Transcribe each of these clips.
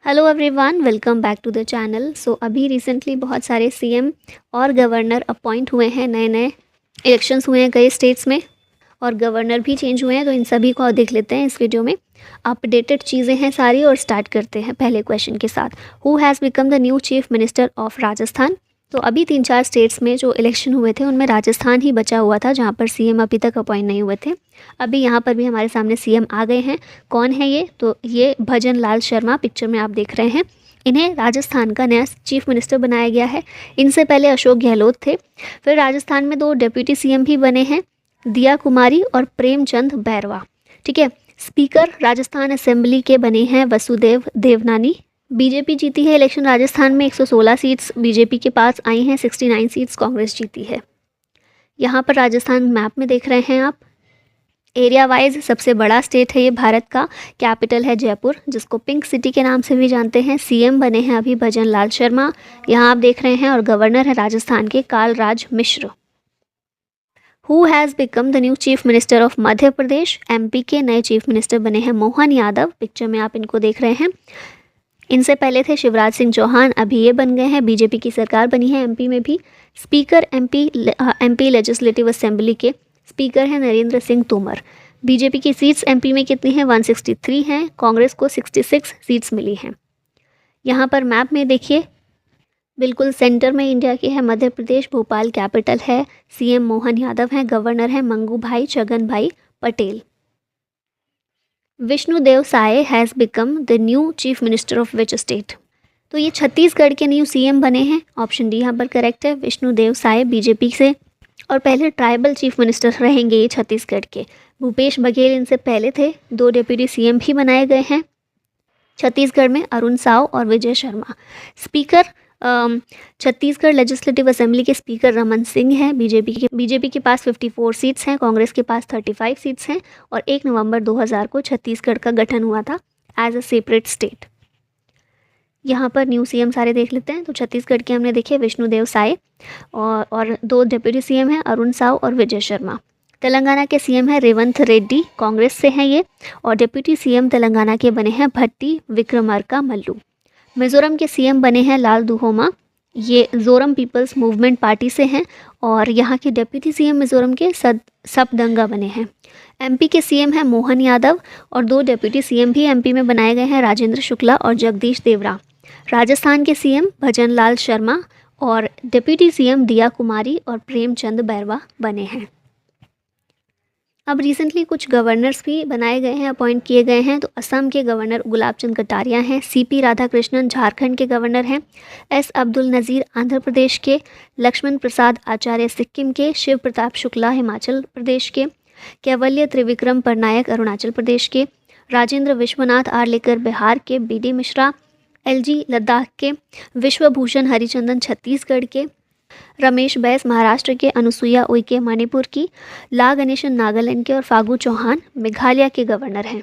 Hello everyone, welcome back to the channel. अभी recently बहुत सारे सीएम और गवर्नर अपॉइंट हुए हैं, नए नए इलेक्शंस हुए हैं कई स्टेट्स में और गवर्नर भी चेंज हुए हैं। तो इन सभी को देख लेते हैं इस वीडियो में। अपडेटेड चीज़ें हैं सारी और स्टार्ट करते हैं पहले क्वेश्चन के साथ। Who has become the new chief minister of Rajasthan. तो अभी 3-4 स्टेट्स में जो इलेक्शन हुए थे उनमें राजस्थान ही बचा हुआ था जहाँ पर सीएम अभी तक अपॉइंट नहीं हुए थे। अभी यहाँ पर भी हमारे सामने सीएम आ गए हैं। कौन है ये? तो ये भजन लाल शर्मा पिक्चर में आप देख रहे हैं। इन्हें राजस्थान का नया चीफ मिनिस्टर बनाया गया है। इनसे पहले अशोक गहलोत थे। फिर राजस्थान में 2 डिप्यूटी सीएम भी बने हैं, दिया कुमारी और प्रेमचंद बैरवा। ठीक है। स्पीकर राजस्थान असेंबली के बने हैं वसुदेव देवनानी। बीजेपी जीती है इलेक्शन राजस्थान में। 116 सीट्स बीजेपी के पास आई हैं, 69 सीट्स कांग्रेस जीती है। यहाँ पर राजस्थान मैप में देख रहे हैं आप। एरिया वाइज सबसे बड़ा स्टेट है ये भारत का। कैपिटल है जयपुर, जिसको पिंक सिटी के नाम से भी जानते हैं। सीएम बने हैं अभी भजन लाल शर्मा, यहाँ आप देख रहे हैं, और गवर्नर है राजस्थान के Kalraj Mishra. Who has become the new chief minister of Madhya Pradesh. MP के नए चीफ मिनिस्टर बने हैं मोहन यादव। पिक्चर में आप इनको देख रहे हैं। इनसे पहले थे शिवराज सिंह चौहान, अभी ये बन गए हैं। बीजेपी की सरकार बनी है एमपी में भी। स्पीकर एमपी लेजिस्लेटिव असेंबली के स्पीकर हैं नरेंद्र सिंह तोमर। बीजेपी की सीट्स एमपी में कितनी हैं? 163 हैं। कांग्रेस को 66 सीट्स मिली हैं। यहाँ पर मैप में देखिए, बिल्कुल सेंटर में इंडिया की है मध्य प्रदेश। भोपाल कैपिटल है। सीएम मोहन यादव हैं। गवर्नर हैं Mangu bhai Chhagan bhai Patel. Vishnudeo Sai has become the new chief minister of which state. तो ये छत्तीसगढ़ के न्यू सीएम बने हैं। ऑप्शन डी यहाँ पर करेक्ट है। विष्णुदेव साय बीजेपी से, और पहले ट्राइबल चीफ मिनिस्टर रहेंगे ये छत्तीसगढ़ के। भूपेश बघेल इनसे पहले थे। 2 डिप्यूटी सीएम भी बनाए गए हैं छत्तीसगढ़ में, अरुण साव और Vijay Sharma. Speaker Chhattisgarh legislative assembly के स्पीकर रमन सिंह हैं। बीजेपी के पास 54 सीट्स हैं, कांग्रेस के पास 35 सीट्स हैं। और 1 नवंबर 2000 को छत्तीसगढ़ का गठन हुआ था एज अ सेपरेट स्टेट। यहाँ पर न्यू सीएम सारे देख लेते हैं। तो छत्तीसगढ़ के हमने देखे विष्णुदेव साय, और 2 डिप्यूटी सीएम हैं अरुण साव और विजय शर्मा। तेलंगाना के सीएम है रेवंत रेड्डी, कांग्रेस से हैं ये, और डिप्यूटी सीएम तेलंगाना के बने हैं भट्टी विक्रमार्का मल्लू। मिजोरम के सीएम बने हैं लाल दुहोमा, ये जोरम पीपल्स मूवमेंट पार्टी से हैं, और यहाँ के डिप्यूटी सीएम मिजोरम के सबदंगा बने हैं। एमपी के सीएम हैं मोहन यादव, और 2 डिप्यूटी सीएम भी एमपी में बनाए गए हैं, राजेंद्र शुक्ला और जगदीश देवरा। राजस्थान के सीएम भजन लाल शर्मा और डिप्यूटी सीएम दिया कुमारी और प्रेमचंद बैरवा बने हैं। अब रिसेंटली कुछ गवर्नर्स भी बनाए गए हैं, अपॉइंट किए गए हैं। तो असम के गवर्नर गुलाब चंद कटारिया हैं। सीपी राधाकृष्णन झारखंड के गवर्नर हैं। एस अब्दुल नज़ीर आंध्र प्रदेश के। लक्ष्मण प्रसाद आचार्य सिक्किम के। शिव प्रताप शुक्ला हिमाचल प्रदेश के। कैवल्य त्रिविक्रम पटनायक अरुणाचल प्रदेश के। राजेंद्र विश्वनाथ आर्लेकर बिहार के। बीडी मिश्रा एलजी लद्दाख के। विश्वभूषण हरिचंदन छत्तीसगढ़ के। रमेश बैस महाराष्ट्र के। अनुसुईया उइके मणिपुर की। ला गणेशन नागालैंड के, और फागू चौहान मेघालय के गवर्नर हैं।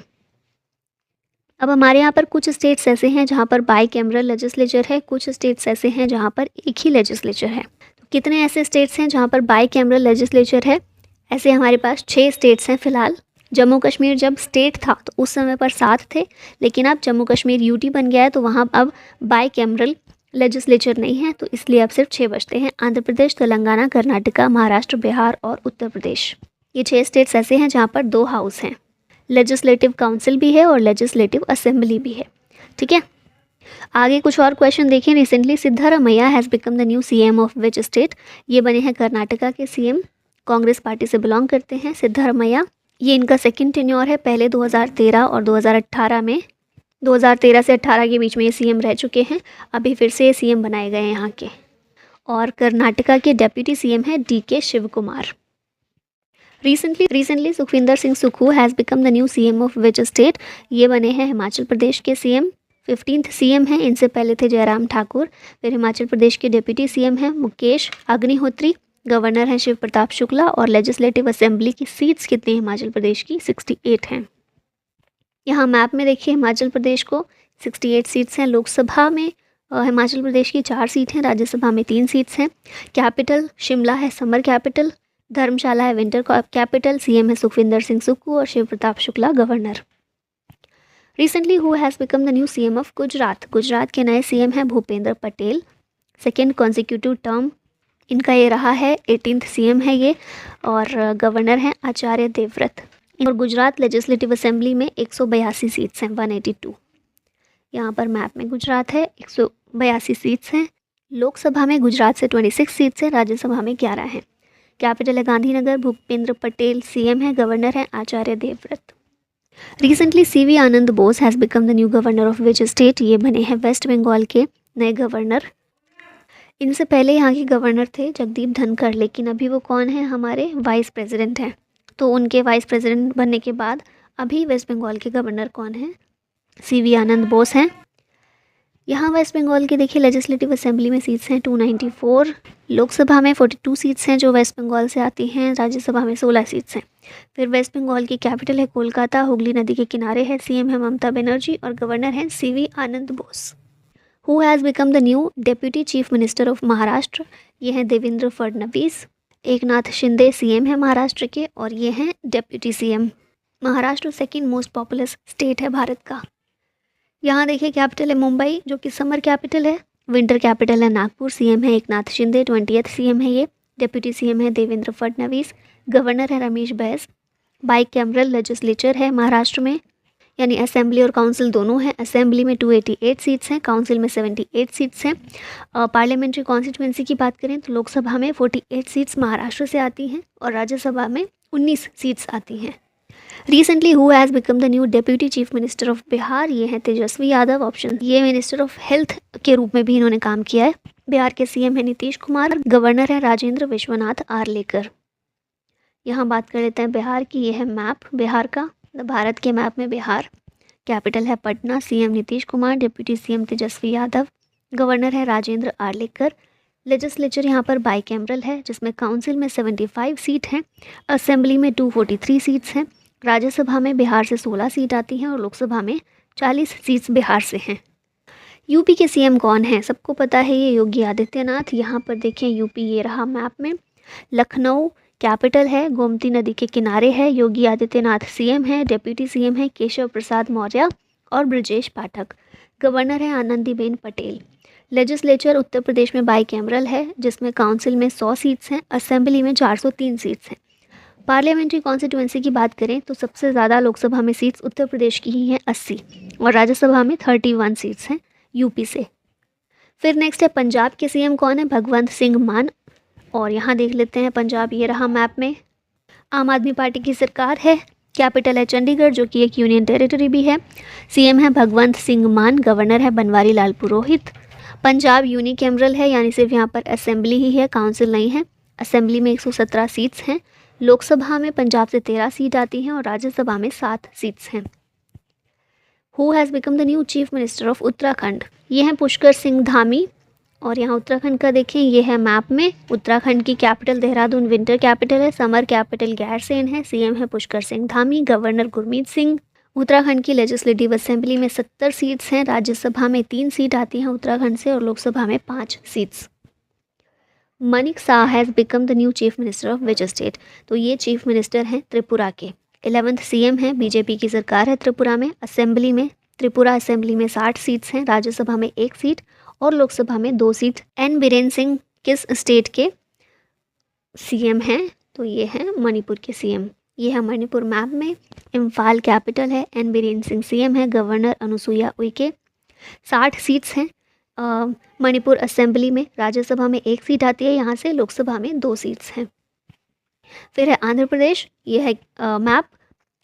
अब हमारे यहाँ पर कुछ स्टेट्स ऐसे हैं जहाँ पर बाई कैमरल लेजिस्लेचर है, कुछ स्टेट्स ऐसे हैं जहाँ पर एक ही लेजिस्लेचर है। तो कितने ऐसे स्टेट्स हैं जहाँ पर बाई कैमरल लेजिस्लेचर है? ऐसे हमारे पास 6 स्टेट्स हैं फिलहाल। जम्मू कश्मीर जब स्टेट था तो उस समय पर 7 थे, लेकिन अब जम्मू कश्मीर यूटी बन गया है तो वहाँ अब बाई कैमरल लेजिस्लेचर नहीं है, तो इसलिए अब सिर्फ 6 बचते हैं। आंध्र प्रदेश, तेलंगाना, कर्नाटका, महाराष्ट्र, बिहार और उत्तर प्रदेश। ये 6 स्टेट्स ऐसे हैं जहाँ पर 2 हाउस हैं। लेजिस्लेटिव काउंसिल भी है और लेजिस्लेटिव असेंबली भी है। ठीक है, आगे कुछ और क्वेश्चन देखें। Recently Siddaramaiah has become the new CM of which state. ये बने हैं कर्नाटका के सीएम, कांग्रेस पार्टी से बिलोंग करते हैं सिद्धारमैया। ये इनका सेकेंड टेन्योर है। पहले 2013 और 2018 में, 2013 से 18 के बीच में ये सीएम रह चुके हैं। अभी फिर से ये सीएम बनाए गए हैं यहाँ के। और कर्नाटका के डेप्यूटी सीएम हैं DK Shiv Kumar. Recently Sukhvinder Singh Sukhu has become the new CM of which state. ये बने हैं हिमाचल प्रदेश के सीएम, 15th सीएम हैं। इनसे पहले थे जयराम ठाकुर। फिर हिमाचल प्रदेश के डिप्यूटी सीएम हैं मुकेश अग्निहोत्री। गवर्नर हैं शिव प्रताप शुक्ला। और लेजिस्लेटिव असेंबली की सीट्स कितनी हिमाचल प्रदेश की? 68 हैं। यहाँ मैप में देखिए, हिमाचल प्रदेश को 68 सीट्स हैं। लोकसभा में हिमाचल प्रदेश की 4 सीट हैं, राज्यसभा में 3 सीट्स हैं। कैपिटल शिमला है, समर कैपिटल। धर्मशाला है, विंटर कैपिटल। सीएम है सुखविंदर सिंह सुक्खू और Shiv Pratap Shukla governor. Recently who has become the new CM of Gujarat? Gujarat के नए सीएम हैं Bhupendra Patel. Second consecutive term इनका ये रहा है, 18th सीएम है ये, और गवर्नर हैं आचार्य देवव्रत। और गुजरात लेजिस्लेटिव असेंबली में 182 सीट्स हैं, 182। यहाँ पर मैप में गुजरात है, 182 सीट्स हैं। लोकसभा में गुजरात से 26 सीट्स हैं, राज्यसभा में 11 हैं। कैपिटल है गांधीनगर। भूपेंद्र पटेल सीएम है, गवर्नर है Acharya Devvrat. Recently C V Ananda Bose has become the new governor of which state? ये बने हैं वेस्ट बंगाल के नए गवर्नर। इनसे पहले यहाँ के गवर्नर थे जगदीप धनखड़, लेकिन अभी वो कौन है? हमारे वाइस प्रेसिडेंट हैं। तो उनके वाइस प्रेसिडेंट बनने के बाद अभी वेस्ट बंगाल के गवर्नर कौन हैं? सीवी आनंद बोस हैं। यहाँ वेस्ट बंगाल के देखिए लेजिस्लेटिव असेंबली में सीट्स हैं 294, लोकसभा में 42 सीट्स हैं जो वेस्ट बंगाल से आती हैं, राज्यसभा में 16 सीट्स हैं। फिर वेस्ट बंगाल की कैपिटल है कोलकाता, हुगली नदी के किनारे है, सीएम है ममता बनर्जी और गवर्नर हैं CV Ananda Bose. Who has become the new deputy chief minister of Maharashtra? ये हैं देवेंद्र फडणवीस। एकनाथ शिंदे सीएम है महाराष्ट्र के और ये हैं deputy CM. Maharashtra second most populous state है भारत का। यहाँ देखिए कैपिटल है मुंबई जो कि समर कैपिटल है, विंटर कैपिटल है नागपुर। सीएम है एकनाथ शिंदे, 20th सीएम है ये। डेप्यूटी सीएम है देवेंद्र फडणवीस, गवर्नर है Ramesh Bais. By cameral legislature है महाराष्ट्र में, यानी असेंबली और काउंसिल दोनों हैं। असेंबली में 288 सीट्स हैं, काउंसिल में 78 सीट्स हैं। पार्लियामेंट्री कॉन्स्टिट्यूंसी की बात करें तो लोकसभा में 48 सीट्स महाराष्ट्र से आती हैं और राज्यसभा में 19 सीट्स आती हैं। Recently who has become the new deputy chief minister of Bihar? ये हैं तेजस्वी यादव। ऑप्शन, ये मिनिस्टर ऑफ हेल्थ के रूप में भी इन्होंने काम किया है। बिहार के सीएम है नीतीश कुमार, गवर्नर है राजेंद्र विश्वनाथ आर्लेकर। यहाँ बात कर लेते हैं बिहार की। ये है मैप बिहार का, भारत के मैप में बिहार। कैपिटल है Patna, CM Nitish Kumar, deputy CM Tejashwi Yadav, governor है राजेंद्र आर्लेकर। लेजिस्लेचर यहाँ पर बाई कैमरल है जिसमें काउंसिल में 75 सीट हैं, असेंबली में 243 सीट्स हैं, राज्यसभा में बिहार से 16 सीट आती हैं और लोकसभा में 40 सीट्स बिहार से हैं। यूपी के सीएम कौन हैं? सबको पता है ये योगी आदित्यनाथ। यहाँ पर देखें यूपी ये रहा मैप में। लखनऊ कैपिटल है, गोमती नदी के किनारे है। योगी आदित्यनाथ सीएम है, डेप्यूटी सीएम है केशव प्रसाद मौर्य और ब्रजेश पाठक। गवर्नर है आनंदीबेन पटेल। लेजिस्लेचर उत्तर प्रदेश में बाई कैमरल है जिसमें काउंसिल में 100 सीट्स हैं, असेंबली में 403 सीट्स हैं। पार्लियामेंट्री कॉन्स्टिट्यूंसी की बात करें तो सबसे ज़्यादा लोकसभा में सीट्स उत्तर प्रदेश की ही हैं 80 और राज्यसभा में 31 सीट्स हैं यूपी से। फिर नेक्स्ट है पंजाब के सीएम कौन है? भगवंत सिंह मान। और यहाँ देख लेते हैं पंजाब ये रहा मैप में। आम आदमी पार्टी की सरकार है, कैपिटल है चंडीगढ़ जो कि एक यूनियन टेरिटरी भी है। सीएम है भगवंत सिंह मान, गवर्नर है बनवारी लाल पुरोहित। पंजाब यूनिकैमरल है यानी सिर्फ यहाँ पर असेंबली ही है, काउंसिल नहीं है। असेंबली में 117 सीट्स हैं, लोकसभा में पंजाब से 13 सीट आती हैं और राज्यसभा में 7 सीट्स हैं। Who has become the new chief minister of Uttarakhand? ये हैं पुष्कर सिंह धामी। और यहाँ उत्तराखंड का देखें ये है मैप में। उत्तराखंड की कैपिटल देहरादून विंटर कैपिटल है, समर कैपिटल गैरसेन है। सीएम है पुष्कर सिंह धामी, गवर्नर गुरमीत सिंह। उत्तराखंड की लेजिस्लेटिव असेंबली में 70 सीट्स हैं, राज्यसभा में 3 सीट आती हैं उत्तराखंड से और लोकसभा में 5 seats. Manik Shah has become the new chief minister of which state? तो ये चीफ मिनिस्टर हैं त्रिपुरा के। 11th सीएम है, बीजेपी की सरकार है त्रिपुरा में। असेंबली में त्रिपुरा असेंबली में 60 सीट्स हैं, राज्यसभा में 1 सीट और लोकसभा में 2 सीट। एन बीरेन सिंह किस स्टेट के सीएम हैं? तो ये हैं मणिपुर के सीएम। ये है मणिपुर मैप में। इम्फाल कैपिटल है, एन बीरेन सिंह सीएम है, गवर्नर अनुसुईया उइके। 60 सीट्स हैं मणिपुर असेंबली में, राज्यसभा में 1 सीट आती है यहाँ से, लोकसभा में 2 सीट्स हैं। फिर है आंध्र प्रदेश, ये है मैप।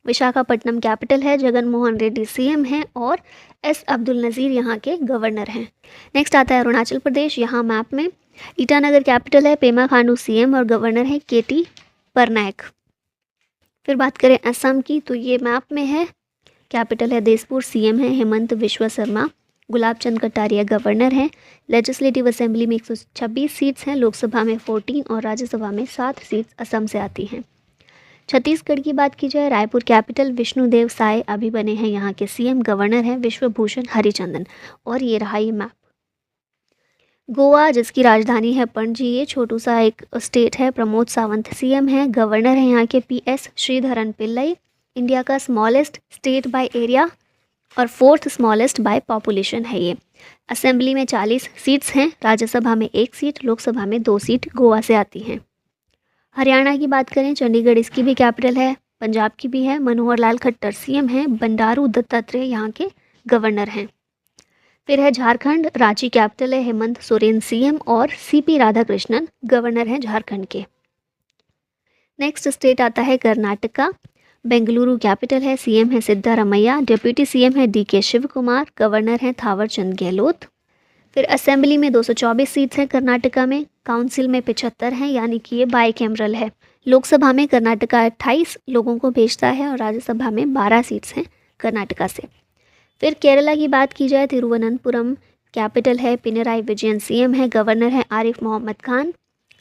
विशाखापट्टनम कैपिटल है, जगन मोहन रेड्डी सीएम हैं और एस अब्दुल नज़ीर यहाँ के गवर्नर हैं। नेक्स्ट आता है अरुणाचल प्रदेश, यहाँ मैप में। ईटानगर कैपिटल है, पेमा खांडू सीएम और गवर्नर है केटी परनायक। फिर बात करें असम की तो ये मैप में है। कैपिटल है दिसपुर, सीएम है हेमंत विश्व शर्मा, गुलाब चंद कटारिया गवर्नर हैं। लेजिस्लेटिव असेंबली में 126 सीट्स हैं, लोकसभा में 14 और राज्यसभा में 7 सीट्स असम से आती हैं। छत्तीसगढ़ की बात की जाए, रायपुर कैपिटल विष्णुदेव साय अभी बने हैं यहाँ के सीएम, गवर्नर हैं विश्वभूषण हरिचंदन। और ये रहा ये मैप। गोवा जिसकी राजधानी है पणजी, ये छोटू सा एक स्टेट है, प्रमोद सावंत सीएम है, गवर्नर है यहाँ के पीएस श्रीधरन पिल्लई। इंडिया का स्मॉलेस्ट स्टेट बाय एरिया और 4th स्मॉलेस्ट बाय पॉपुलेशन है ये। असेंबली में 40 सीट्स हैं, राज्यसभा में 1 सीट, लोकसभा में 2 सीट गोवा से आती हैं। हरियाणा की बात करें, चंडीगढ़ इसकी भी कैपिटल है, पंजाब की भी है। मनोहर लाल खट्टर सीएम हैं, बंडारू दत्तात्रेय यहाँ के गवर्नर हैं। फिर है झारखंड, रांची कैपिटल है, हेमंत सोरेन सीएम और सीपी राधाकृष्णन गवर्नर हैं झारखंड के। नेक्स्ट स्टेट आता है कर्नाटका, बेंगलुरु कैपिटल है, सीएम है सिद्धारमैया, डिप्यूटी सीएम है डीके शिव कुमार, गवर्नर हैं थावरचंद गहलोत। फिर असेंबली में 224 सीट्स हैं कर्नाटका में, काउंसिल में 75 हैं, यानी कि ये बाई कैमरल है। लोकसभा में कर्नाटका 28 लोगों को भेजता है और राज्यसभा में 12 सीट्स हैं कर्नाटका से। फिर केरला की बात की जाए, तिरुवनंतपुरम कैपिटल है, पिनराई विजयन सीएम है, गवर्नर है आरिफ मोहम्मद खान।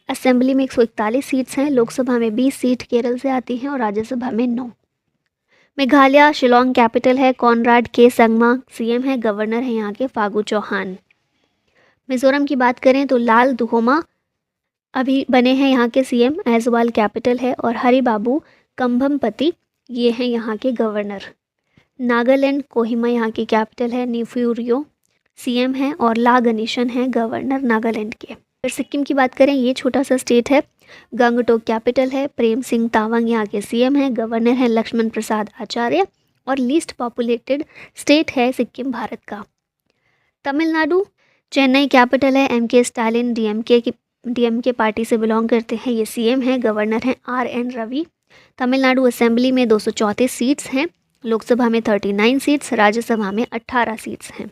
असेंबली में 141 सीट्स हैं, लोकसभा में 20 सीट केरल से आती हैं और राज्यसभा में 9। मेघालय, शिलोंग कैपिटल है, कॉनराड के संगमा सीएम है, गवर्नर है यहाँ के फागू चौहान। मिजोरम की बात करें तो लाल दुहोमा अभी बने हैं यहाँ के सीएम, ऐजवाल कैपिटल है और हरिबाबू कंभमपति ये हैं यहाँ के गवर्नर। नागालैंड कोहिमा यहाँ की कैपिटल है, नीफ्यूरियो सीएम हैं और ला गणेशन है गवर्नर नागालैंड के। फिर सिक्किम की बात करें, ये छोटा सा स्टेट है, गंगटोक कैपिटल है, प्रेम सिंह तावंग यहाँ के सीएम हैं, गवर्नर है लक्ष्मण प्रसाद आचार्य और लीस्ट पॉपुलेटेड स्टेट है सिक्किम भारत का। तमिलनाडु, चेन्नई कैपिटल है, एमके स्टालिन डीएमके पार्टी से बिलोंग करते हैं, ये सीएम हैं, गवर्नर हैं आरएन रवि। तमिलनाडु असेंबली में 234 सीट्स हैं, लोकसभा में 39 सीट्स, राज्यसभा में 18 सीट्स हैं।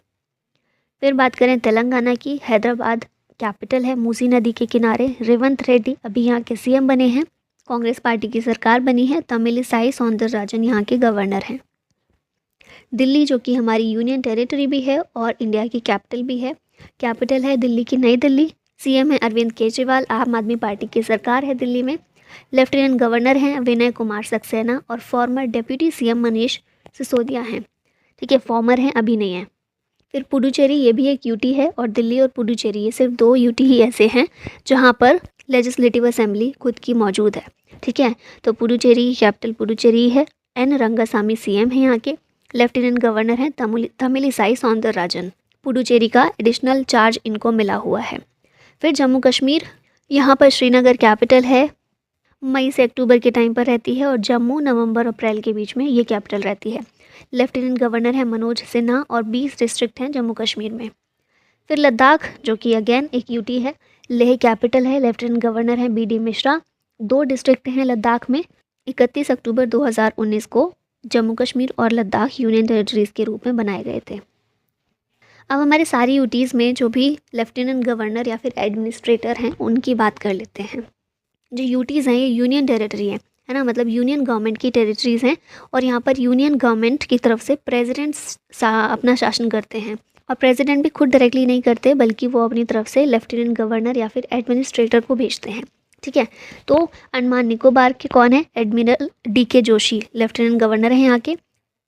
फिर बात करें तेलंगाना की, हैदराबाद कैपिटल है, मूसी नदी के किनारे, रेवंत रेड्डी अभी यहाँ के सीएम बने हैं, कांग्रेस पार्टी की सरकार बनी है, तमिलिसाई सौंदरराजन यहाँ के गवर्नर हैं। दिल्ली जो कि हमारी यूनियन टेरिटरी भी है और इंडिया की कैपिटल भी है, कैपिटल है दिल्ली की नई दिल्ली, सीएम है अरविंद केजरीवाल, आम आदमी पार्टी की सरकार है दिल्ली में। लेफ्टिनेंट गवर्नर हैं विनय कुमार सक्सेना और farmer deputy CM Manish Sisodia हैं। ठीक है, फॉर्मर हैं, अभी नहीं है। फिर पुडुचेरी, ये भी एक यूटी है और दिल्ली और पुडुचेरी ये सिर्फ 2 यूटी ही ऐसे हैं जहाँ पर लेजिस्लेटिव असेंबली खुद की मौजूद है। ठीक है, तो पुडुचेरी कैपिटल पुडुचेरी है, एन रंगासामी सीएम है यहाँ के, लेफ्टिनेंट गवर्नर हैं तमिलिसाई सौंदरराजन। पुडुचेरी का एडिशनल चार्ज इनको मिला हुआ है। फिर जम्मू कश्मीर, यहाँ पर श्रीनगर कैपिटल है, मई से अक्टूबर के टाइम पर रहती है और जम्मू नवंबर अप्रैल के बीच में ये कैपिटल रहती है। लेफ्टिनेंट गवर्नर है मनोज सिन्हा और 20 डिस्ट्रिक्ट हैं जम्मू कश्मीर में। फिर लद्दाख जो कि अगेन एक यूटी है, लेह कैपिटल है, लेफ्टिनेंट गवर्नर है बीडी मिश्रा। 2 डिस्ट्रिक्ट हैं लद्दाख में। 31 अक्टूबर 2019 को जम्मू कश्मीर और लद्दाख यूनियन टेरिटरीज़ के रूप में बनाए गए थे। अब हमारे सारी यूटीज़ में जो भी लेफ्टिनेंट गवर्नर या फिर एडमिनिस्ट्रेटर हैं उनकी बात कर लेते हैं। जो यूटीज़ हैं ये यूनियन टेरिटरी है ना, मतलब यूनियन गवर्नमेंट की टेरिटरीज़ हैं और यहाँ पर यूनियन गवर्नमेंट की तरफ से प्रेसिडेंट्स अपना शासन करते हैं और प्रेसिडेंट भी खुद डायरेक्टली नहीं करते बल्कि वो अपनी तरफ से लेफ्टिनेंट गवर्नर या फिर एडमिनिस्ट्रेटर को भेजते हैं। ठीक है, तो अंडमान निकोबार के कौन है, admiral DK Joshi lieutenant governor है यहाँ के।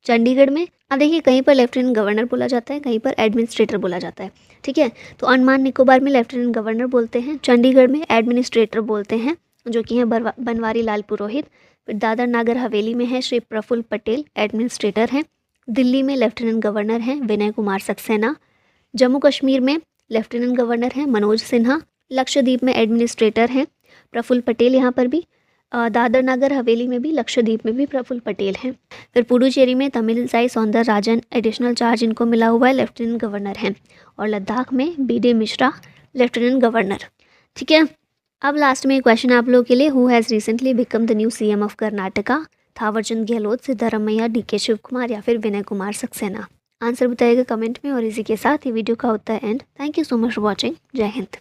चंडीगढ़ में अब देखिए कहीं पर लेफ्टिनेंट गवर्नर बोला जाता है, कहीं पर एडमिनिस्ट्रेटर बोला जाता है। ठीक है, तो अंडमान निकोबार में लेफ्टिनेंट गवर्नर बोलते हैं, चंडीगढ़ में एडमिनिस्ट्रेटर बोलते हैं जो कि हैं बनवारी लाल पुरोहित। फिर दादर नागर हवेली में है श्री प्रफुल्ल पटेल एडमिनिस्ट्रेटर हैं। दिल्ली में लेफ्टिनेंट गवर्नर हैं विनय कुमार सक्सेना। जम्मू कश्मीर में लेफ्टिनेंट गवर्नर हैं मनोज सिन्हा। लक्षद्वीप में एडमिनिस्ट्रेटर हैं प्रफुल्ल पटेल, यहाँ पर भी। दादर नागर हवेली में भी, लक्षद्वीप में भी प्रफुल्ल पटेल हैं। फिर पुडुचेरी में तमिलिसाई सौंदरराजन एडिशनल चार्ज इनको मिला हुआ है, लेफ्टिनेंट गवर्नर हैं। और लद्दाख में बीडी मिश्रा लेफ्टिनेंट गवर्नर। ठीक है, अब लास्ट में एक क्वेश्चन आप लोगों के लिए, who has recently become the new CM of Karnataka, Thawarchand Gehlot, Siddaramaiah, DK Shiv Kumar या फिर विनय कुमार सक्सेना। आंसर बताइएगा कमेंट में और इसी के साथ ही वीडियो का होता है and. Thank you so much for watching. जय हिंद।